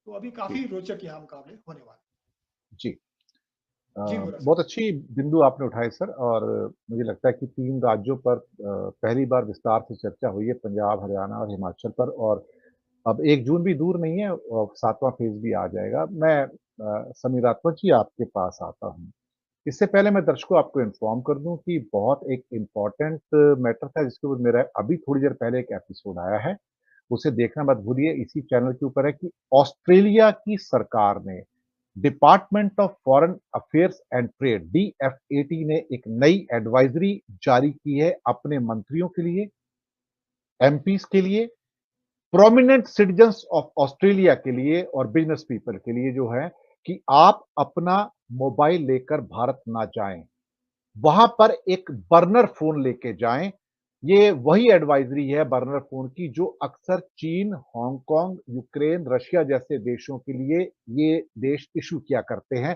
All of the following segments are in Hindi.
तो अभी काफी रोचक यहाँ मुकाबले होने वाले। जी जी बहुत अच्छी बिंदु आपने उठाए सर, और मुझे लगता है कि 3 राज्यों पर पहली बार विस्तार से चर्चा हुई है, पंजाब, हरियाणा और हिमाचल पर, और अब 1 जून भी दूर नहीं है और 7वां फेज़ भी आ जाएगा। मैं समीर राठौर जी आपके पास आता हूँ। इससे पहले मैं दर्शकों आपको इन्फॉर्म कर दूँ कि बहुत एक इम्पोर्टेंट मैटर था जिसके ऊपर मेरा अभी थोड़ी देर पहले एक एपिसोड आया है। उसे देखना मत भूलिए, इसी चैनल के ऊपर है कि ऑस्ट्रेलिया की सरकार ने department of foreign affairs and trade DFAT ने एक नई एडवाइजरी जारी की है अपने मंत्रियों के लिए, एमपीज के लिए, प्रोमिनेंट सिटीजन्स ऑफ ऑस्ट्रेलिया के लिए और बिजनेस पीपल के लिए जो है कि आप अपना मोबाइल लेकर भारत ना जाएं, वहां पर एक बर्नर फोन लेके जाएं। ये वही एडवाइजरी है बर्नर फोन की जो अक्सर चीन, हांगकांग, यूक्रेन, रशिया जैसे देशों के लिए ये देश इशू किया करते हैं।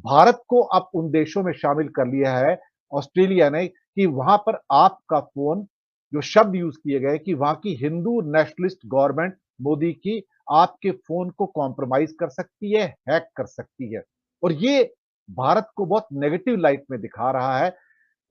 भारत को अब उन देशों में शामिल कर लिया है ऑस्ट्रेलिया ने कि वहां पर आपका फोन, जो शब्द यूज किए गए कि वहां की हिंदू नेशनलिस्ट गवर्नमेंट मोदी की आपके फोन को कॉम्प्रोमाइज कर सकती है, हैक कर सकती है, और ये भारत को बहुत नेगेटिव लाइट में दिखा रहा है।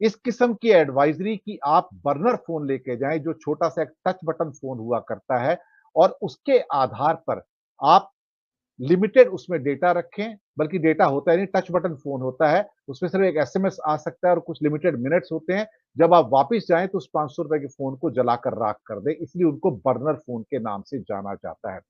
इस किस्म की एडवाइजरी कि आप बर्नर फोन लेके जाएं जो छोटा सा एक टच बटन फोन हुआ करता है, और उसके आधार पर आप लिमिटेड उसमें डेटा रखें, बल्कि डेटा होता है नहीं, टच बटन फोन होता है, उसमें सिर्फ एक एसएमएस आ सकता है और कुछ लिमिटेड मिनट्स होते हैं। जब आप वापस जाएं तो उस 500 रुपए के फोन को जलाकर राख कर दें, इसलिए उनको बर्नर फोन के नाम से जाना जाता है।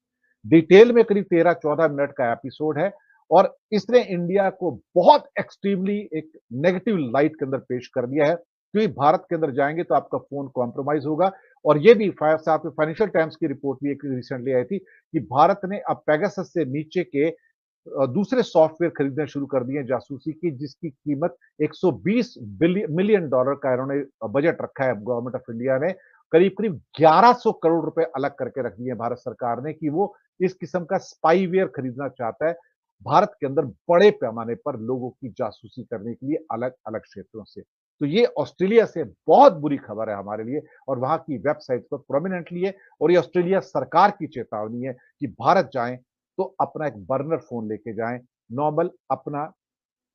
डिटेल में करीब 13-14 मिनट का एपिसोड है, और इसने इंडिया को बहुत एक्सट्रीमली एक नेगेटिव लाइट के अंदर पेश कर दिया है, क्योंकि भारत के अंदर जाएंगे तो आपका फोन कॉम्प्रोमाइज होगा। और ये भी फाइनेंशियल टाइम्स की रिपोर्ट भी एक रिसेंटली आई थी कि भारत ने अब पेगासस से नीचे के दूसरे सॉफ्टवेयर खरीदने शुरू कर दिए जासूसी की, जिसकी कीमत 120 मिलियन डॉलर का इन्होंने बजट रखा है गवर्नमेंट ऑफ इंडिया ने। करीब करीब 1100 करोड़ रुपए अलग करके रख दिए भारत सरकार ने कि वो इस किस्म का स्पाईवेयर खरीदना चाहता है भारत के अंदर बड़े पैमाने पर लोगों की जासूसी करने के लिए अलग अलग क्षेत्रों से। तो ये ऑस्ट्रेलिया से बहुत बुरी खबर है हमारे लिए, और वहां की वेबसाइट पर प्रोमिनेंटली है, और ये ऑस्ट्रेलिया सरकार की चेतावनी है कि भारत जाएं तो अपना एक बर्नर फोन लेके जाएं, नॉर्मल अपना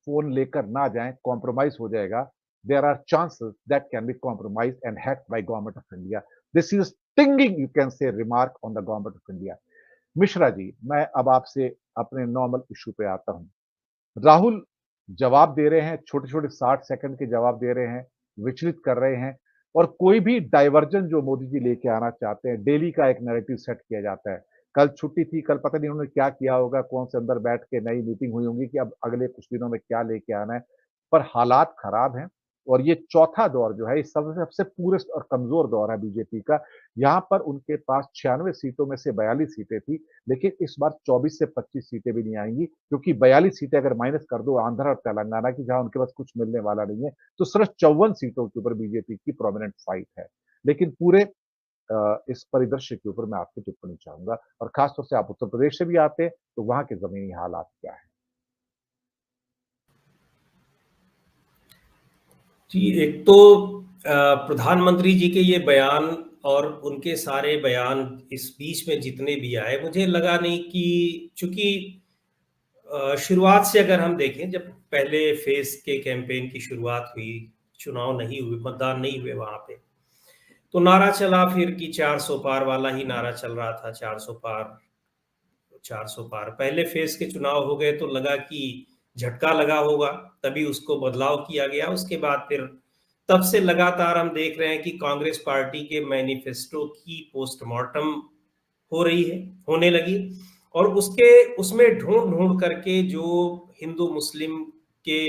फोन लेकर ना जाएं, कॉम्प्रोमाइज हो जाएगा। There are chances that can be compromise and hacked by government of India. This is stinging you can say remark on the government of India. Mishra ji, मैं अब आपसे अपने नॉर्मल इशू पे आता हूं। राहुल जवाब दे रहे हैं, छोटे छोटे 60 सेकंड के जवाब दे रहे हैं, विचलित कर रहे हैं, और कोई भी डाइवर्जन जो मोदी जी लेके आना चाहते हैं, डेली का एक नैरेटिव सेट किया जाता है। कल छुट्टी थी, कल पता नहीं उन्होंने क्या किया होगा, कौन से अंदर बैठ के नई मीटिंग हुई होंगी कि अब अगले कुछ दिनों में क्या लेके आना है, पर हालात खराब हैं। और ये चौथा दौर जो है, सबसे सबसे पूरेस्ट और कमजोर दौर है बीजेपी का। यहाँ पर उनके पास 96 सीटों में से 42 सीटें थी, लेकिन इस बार 24 से 25 सीटें भी नहीं आएंगी, क्योंकि 42 सीटें अगर माइनस कर दो आंध्र और तेलंगाना की, जहां उनके पास कुछ मिलने वाला नहीं है, तो सिर्फ 54 सीटों के ऊपर बीजेपी की प्रोमिनेंट फाइट है। लेकिन पूरे इस परिदृश्य के ऊपर मैं आपकी टिप्पणी चाहूंगा, और खासतौर से आप उत्तर प्रदेश से भी आते हैं, तो वहां के जमीनी हालात क्या है? जी, एक तो प्रधानमंत्री जी के ये बयान और उनके सारे बयान इस बीच में जितने भी आए, मुझे लगा नहीं कि, चूंकि शुरुआत से अगर हम देखें, जब पहले फेज के कैंपेन की शुरुआत हुई, चुनाव नहीं हुए, मतदान नहीं हुए वहां पे, तो नारा चला फिर कि 400 पार वाला ही नारा चल रहा था, 400 पार, 400 पार। पहले फेज के चुनाव हो गए तो लगा कि झटका लगा होगा, तभी उसको बदलाव किया गया। उसके बाद फिर तब से लगातार हम देख रहे हैं कि कांग्रेस पार्टी के मैनिफेस्टो की पोस्टमार्टम हो रही है, होने लगी, और उसमें ढूंढ ढूंढ करके जो हिंदू मुस्लिम के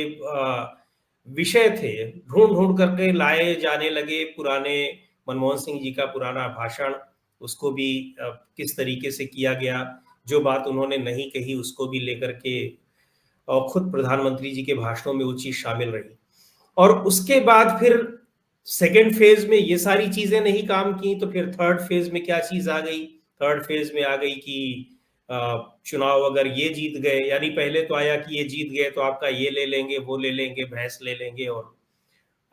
विषय थे, ढूंढ ढूंढ करके लाए जाने लगे। पुराने मनमोहन सिंह जी का पुराना भाषण, उसको भी किस तरीके से किया गया, जो बात उन्होंने नहीं कही उसको भी लेकर के, और खुद प्रधानमंत्री जी के भाषणों में वो चीज शामिल रही। और उसके बाद फिर सेकेंड फेज में ये सारी चीजें नहीं काम की, तो फिर थर्ड फेज में क्या चीज आ गई? थर्ड फेज में आ गई कि चुनाव अगर ये जीत गए, यानी पहले तो आया कि ये जीत गए तो आपका ये ले लेंगे, वो ले लेंगे, भैंस ले लेंगे और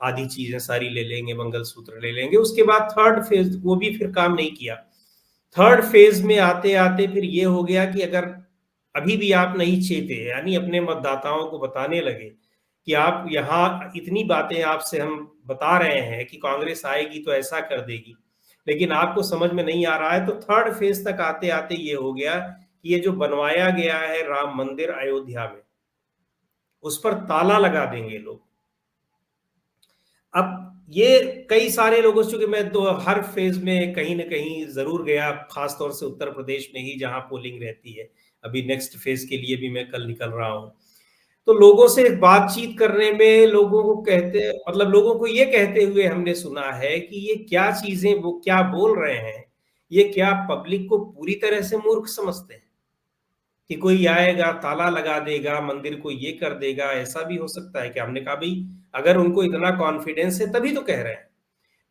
आधी चीजें सारी ले लेंगे, मंगलसूत्र ले लेंगे। उसके बाद थर्ड फेज, वो भी फिर काम नहीं किया। थर्ड फेज में आते आते फिर ये हो गया कि अगर अभी भी आप नहीं चेते, यानी अपने मतदाताओं को बताने लगे कि आप यहाँ इतनी बातें आपसे हम बता रहे हैं कि कांग्रेस आएगी तो ऐसा कर देगी, लेकिन आपको समझ में नहीं आ रहा है, तो थर्ड फेज तक आते आते ये हो गया कि ये जो बनवाया गया है राम मंदिर अयोध्या में, उस पर ताला लगा देंगे लोग। अब ये कई सारे लोगों, चूंकि मैं तो हर फेज में कहीं ना कहीं जरूर गया, खासतौर से उत्तर प्रदेश में ही जहां पोलिंग रहती है, अभी नेक्स्ट फेज के लिए भी मैं कल निकल रहा हूं, तो लोगों से बातचीत करने में लोगों को कहते, मतलब लोगों को ये कहते हुए हमने सुना है कि ये क्या चीजें वो क्या बोल रहे हैं, ये क्या पब्लिक को पूरी तरह से मूर्ख समझते हैं कि कोई आएगा ताला लगा देगा मंदिर को, ये कर देगा, ऐसा भी हो सकता है क्या? हमने कहा भाई अगर उनको इतना कॉन्फिडेंस है तभी तो कह रहे हैं।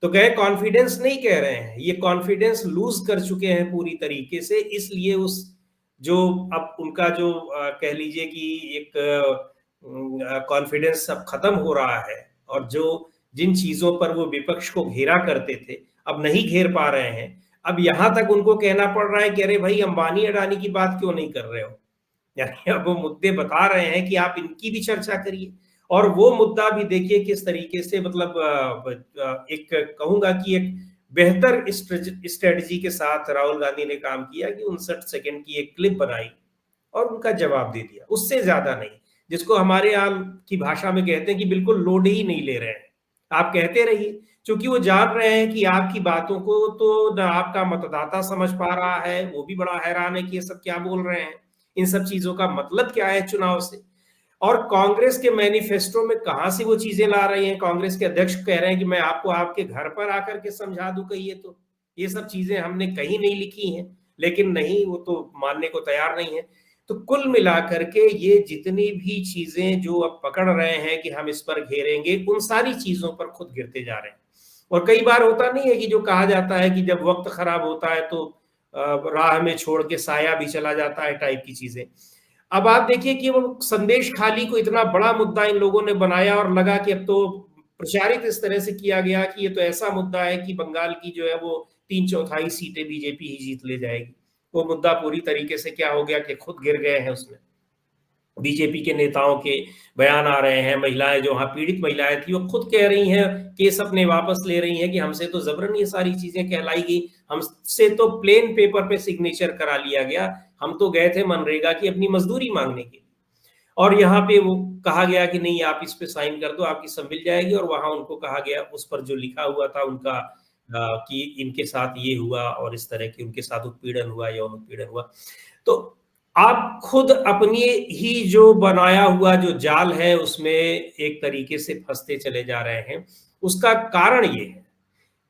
तो कहे कॉन्फिडेंस नहीं कह रहे हैं, ये कॉन्फिडेंस लूज कर चुके हैं पूरी तरीके से, इसलिए उस जो अब उनका जो कह लीजिए कि एक कॉन्फिडेंस अब खत्म हो रहा है, और जो जिन चीजों पर वो विपक्ष को घेरा करते थे अब नहीं घेर पा रहे हैं। अब यहां तक उनको कहना पड़ रहा है कि अरे भाई अंबानी अडानी की बात क्यों नहीं कर रहे हो, यानी अब वो मुद्दे बता रहे हैं कि आप इनकी भी चर्चा करिए। और वो मुद्दा भी देखिए किस तरीके से, मतलब एक कहूंगा कि एक बेहतर स्ट्रेटजी के साथ राहुल गांधी ने काम किया कि 59 सेकंड की एक क्लिप बनाई और उनका जवाब दे दिया, उससे ज्यादा नहीं, जिसको हमारे यहाँ की भाषा में कहते हैं कि बिल्कुल लोड ही नहीं ले रहे हैं, आप कहते रहिए, क्योंकि वो जान रहे हैं कि आपकी बातों को तो ना आपका मतदाता समझ पा रहा है, वो भी बड़ा हैरान है कि ये सब क्या बोल रहे हैं, इन सब चीजों का मतलब क्या है चुनाव से। और कांग्रेस के मैनिफेस्टो में कहां से वो चीजें ला रही हैं, कांग्रेस के अध्यक्ष कह रहे हैं कि मैं आपको आपके घर पर आकर के समझा दूं, कहिए तो ये सब चीजें हमने कहीं नहीं लिखी हैं, लेकिन नहीं, वो तो मानने को तैयार नहीं है। तो कुल मिलाकर के ये जितनी भी चीजें जो अब पकड़ रहे हैं कि हम इस पर घेरेंगे, उन सारी चीजों पर खुद गिरते जा रहे हैं। और कई बार होता नहीं है कि जो कहा जाता है कि जब वक्त खराब होता है तो राह में छोड़ के साया भी चला जाता है, टाइप की चीजें। अब आप देखिए कि वो संदेश खाली को इतना बड़ा मुद्दा इन लोगों ने बनाया और लगा कि अब तो प्रचारित इस तरह से किया गया कि ये तो ऐसा मुद्दा है कि बंगाल की जो है वो 3/4 सीटें बीजेपी ही जीत ले जाएगी। वो मुद्दा पूरी तरीके से क्या हो गया कि खुद गिर गए हैं उसमें। बीजेपी के नेताओं के बयान आ रहे हैं, महिलाएं जो वहां पीड़ित महिलाएं थी वो खुद कह रही हैं, केस अपने वापस ले रही हैं कि हमसे तो जबरन ये सारी चीजें कहलाई गई, हमसे तो प्लेन पेपर पे सिग्नेचर करा लिया गया, हम तो गए थे मनरेगा की अपनी मजदूरी मांगने के लिए, और यहाँ पे वो कहा गया कि नहीं आप इस पे साइन कर दो आपकी सब मिल जाएगी, और वहां उनको कहा गया उस पर जो लिखा हुआ था उनका कि इनके साथ ये हुआ और इस तरह की उनके साथ उत्पीड़न हुआ, यौन उत्पीड़न हुआ। तो आप खुद अपनी ही जो बनाया हुआ जो जाल है उसमें एक तरीके से फंसते चले जा रहे हैं। उसका कारण ये है,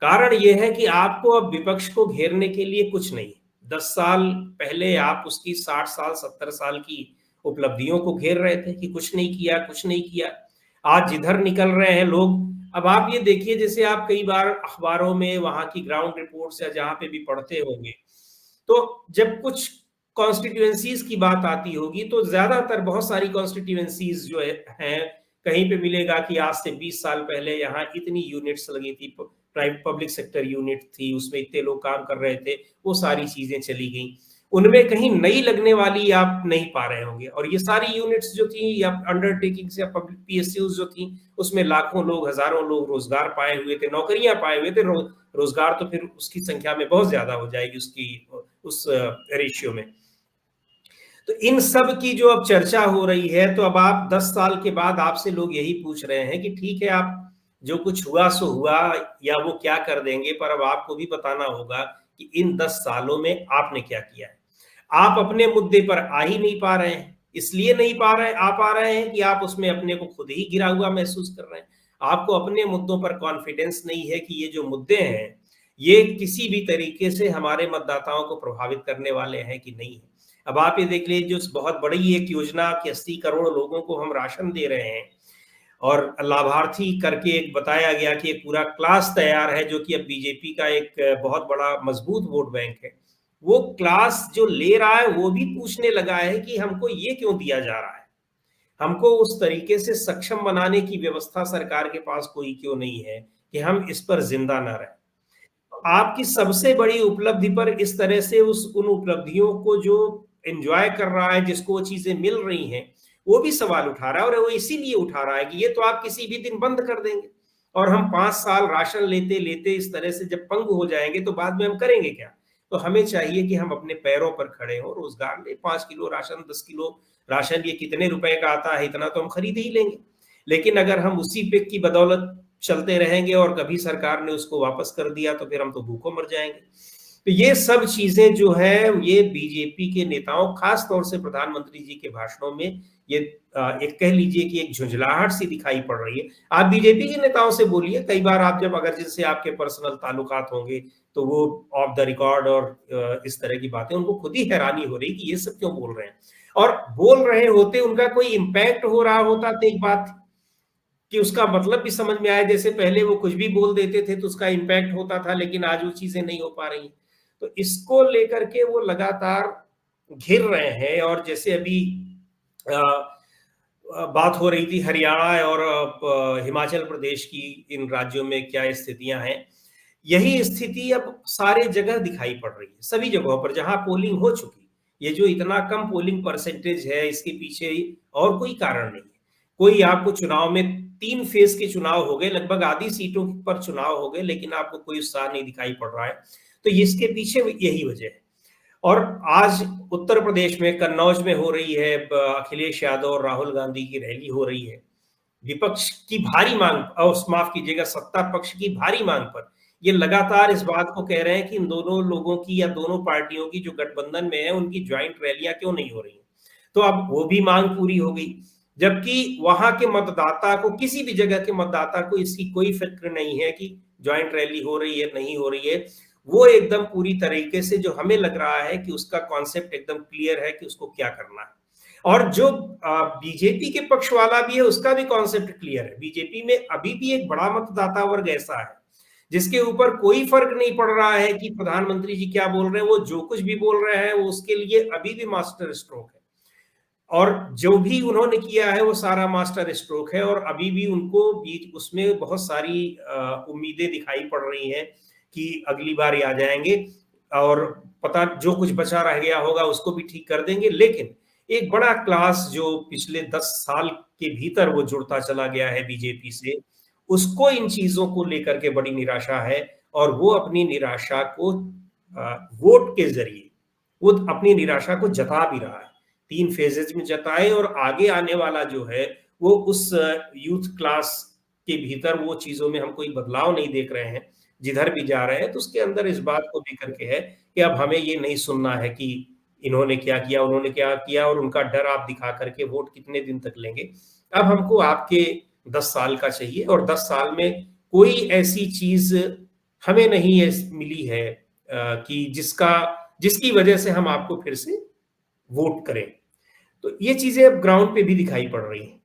कारण ये है कि आपको अब विपक्ष को घेरने के लिए कुछ नहीं। 10 साल पहले आप उसकी 60 साल 70 साल की उपलब्धियों को घेर रहे थे कि कुछ नहीं किया, कुछ नहीं किया। आज जिधर निकल रहे हैं लोग, अब आप ये देखिए जैसे आप कई बार अखबारों में वहां की ग्राउंड रिपोर्ट्स या जहां पे भी पढ़ते होंगे, तो जब कुछ कॉन्स्टिट्यूएंसीज की बात आती होगी तो ज्यादातर बहुत सारी कॉन्स्टिट्यूएंसीज जो हैं, कहीं पे मिलेगा कि आज से 20 साल पहले यहाँ इतनी यूनिट्स लगी थी, प्राइवेट पब्लिक सेक्टर यूनिट थी, उसमें इतने लोग काम कर रहे थे, वो सारी चीजें चली गई। उनमें कहीं नई लगने वाली आप नहीं पा रहे होंगे, और ये सारी यूनिट्स जो थी या अंडरटेकिंग्स या पब्लिक पीएसयूज जो थी, उसमें लाखों लोग हजारों लोग रोजगार पाए हुए थे, नौकरियां पाए हुए थे। रोजगार तो फिर उसकी संख्या में बहुत ज्यादा हो जाएगी उसकी उस रेशियो में। तो इन सब की जो अब चर्चा हो रही है, तो अब आप 10 साल के बाद आपसे लोग यही पूछ रहे हैं कि ठीक है आप जो कुछ हुआ सो हुआ, या वो क्या कर देंगे, पर अब आपको भी बताना होगा कि इन 10 सालों में आपने क्या किया है। आप अपने मुद्दे पर आ ही नहीं पा रहे हैं, इसलिए नहीं आ पा रहे हैं कि आप उसमें अपने को खुद ही गिरा हुआ महसूस कर रहे हैं। आपको अपने मुद्दों पर कॉन्फिडेंस नहीं है कि ये जो मुद्दे हैं ये किसी भी तरीके से हमारे मतदाताओं को प्रभावित करने वाले हैं कि नहीं है। अब आप ये देख लीजिए, जो बहुत बड़ी एक योजना कि 80 करोड़ लोगों को हम राशन दे रहे हैं, और लाभार्थी करके एक बताया गया कि एक पूरा क्लास तैयार है जो कि अब बीजेपी का एक बहुत बड़ा मजबूत वोट बैंक है। वो क्लास जो ले रहा है वो भी पूछने लगा है कि हमको ये क्यों दिया जा रहा है, हमको उस तरीके से सक्षम बनाने की व्यवस्था सरकार के पास कोई क्यों नहीं है कि हम इस पर जिंदा ना रहें। आपकी सबसे बड़ी उपलब्धि पर इस तरह से उन उपलब्धियों को जो एंजॉय कर रहा है, जिसको वो चीजें मिल रही हैं, वो भी सवाल उठा रहा है। और वो इसीलिए उठा रहा है कि ये तो आप किसी भी दिन बंद कर देंगे, और हम 5 साल राशन लेते लेते इस तरह से जब पंगु हो जाएंगे तो बाद में हम करेंगे क्या? तो हमें चाहिए कि हम अपने पैरों पर खड़े हों, रोजगार ले, 5 किलो राशन, 10 किलो राशन, ये कितने रुपए का आता है, इतना तो हम खरीद ही लेंगे। लेकिन अगर हम उसी पे की बदौलत चलते रहेंगे और कभी सरकार ने उसको वापस कर दिया तो फिर हम तो भूखों मर जाएंगे। तो ये सब चीजें जो है, ये बीजेपी के नेताओं, खास तौर से प्रधानमंत्री जी के भाषणों में ये एक कह लीजिए कि एक झुंझलाहट सी दिखाई पड़ रही है। आप बीजेपी के नेताओं से बोलिए, कई बार आप जब अगर जिनसे आपके पर्सनल ताल्लुकात होंगे तो वो ऑफ द रिकॉर्ड और इस तरह की बातें, उनको खुद ही हैरानी हो रही कि ये सब क्यों बोल रहे हैं। और बोल रहे होते, उनका कोई इम्पैक्ट हो रहा होता तो एक बात कि उसका मतलब भी समझ में आए। जैसे पहले वो कुछ भी बोल देते थे तो उसका इम्पैक्ट होता था, लेकिन आज वो चीजें नहीं हो पा रही। तो इसको लेकर के वो लगातार घिर रहे हैं। और जैसे अभी बात हो रही थी हरियाणा और हिमाचल प्रदेश की, इन राज्यों में क्या स्थितियां हैं, यही स्थिति अब सारे जगह दिखाई पड़ रही है, सभी जगहों पर जहां पोलिंग हो चुकी। ये जो इतना कम पोलिंग परसेंटेज है, इसके पीछे और कोई कारण नहीं है। कोई आपको चुनाव में 3 फेज के चुनाव हो गए, लगभग आधी सीटों पर चुनाव हो गए, लेकिन आपको कोई उत्साह नहीं दिखाई पड़ रहा है। तो इसके पीछे यही वजह है। और आज उत्तर प्रदेश में कन्नौज में हो रही है, अखिलेश यादव और राहुल गांधी की रैली हो रही है। विपक्ष की भारी मांग, और माफ कीजिएगा, सत्ता पक्ष की भारी मांग पर ये लगातार इस बात को कह रहे हैं कि इन दोनों लोगों की या दोनों पार्टियों की जो गठबंधन में है, उनकी ज्वाइंट रैलियां क्यों नहीं हो रही। तो अब वो भी मांग पूरी हो गई, जबकि वहां के मतदाता को, किसी भी जगह के मतदाता को इसकी कोई फिक्र नहीं है कि ज्वाइंट रैली हो रही है नहीं हो रही है। वो एकदम पूरी तरीके से, जो हमें लग रहा है कि उसका कॉन्सेप्ट एकदम क्लियर है कि उसको क्या करना है। और जो बीजेपी के पक्ष वाला भी है, उसका भी कॉन्सेप्ट क्लियर है। बीजेपी में अभी भी एक बड़ा मतदाता वर्ग ऐसा है जिसके ऊपर कोई फर्क नहीं पड़ रहा है कि प्रधानमंत्री जी क्या बोल रहे हैं, वो जो कुछ भी बोल रहे हैं वो उसके लिए अभी भी मास्टर स्ट्रोक है। और जो भी उन्होंने किया है वो सारा मास्टर स्ट्रोक है। और अभी भी उनको बीच उसमें बहुत सारी उम्मीदें दिखाई पड़ रही हैं कि अगली बार आ जाएंगे और पता जो कुछ बचा रह गया होगा उसको भी ठीक कर देंगे। लेकिन एक बड़ा क्लास जो पिछले 10 साल के भीतर वो जुड़ता चला गया है बीजेपी से, उसको इन चीजों को लेकर के बड़ी निराशा है। और वो अपनी निराशा को वोट के जरिए वो अपनी निराशा को जता भी रहा है। 3 फेजेज में जताए, और आगे आने वाला जो है वो उस यूथ क्लास के भीतर वो चीजों में हम कोई बदलाव नहीं देख रहे हैं। जिधर भी जा रहे हैं तो उसके अंदर इस बात को लेकर के है कि अब हमें ये नहीं सुनना है कि इन्होंने क्या किया, उन्होंने क्या किया, और उनका डर आप दिखा करके वोट कितने दिन तक लेंगे। अब हमको आपके 10 साल का चाहिए, और 10 साल में कोई ऐसी चीज हमें नहीं मिली है कि जिसकी वजह से हम आपको फिर से वोट करें। तो ये चीजें अब ग्राउंड पे भी दिखाई पड़ रही हैं।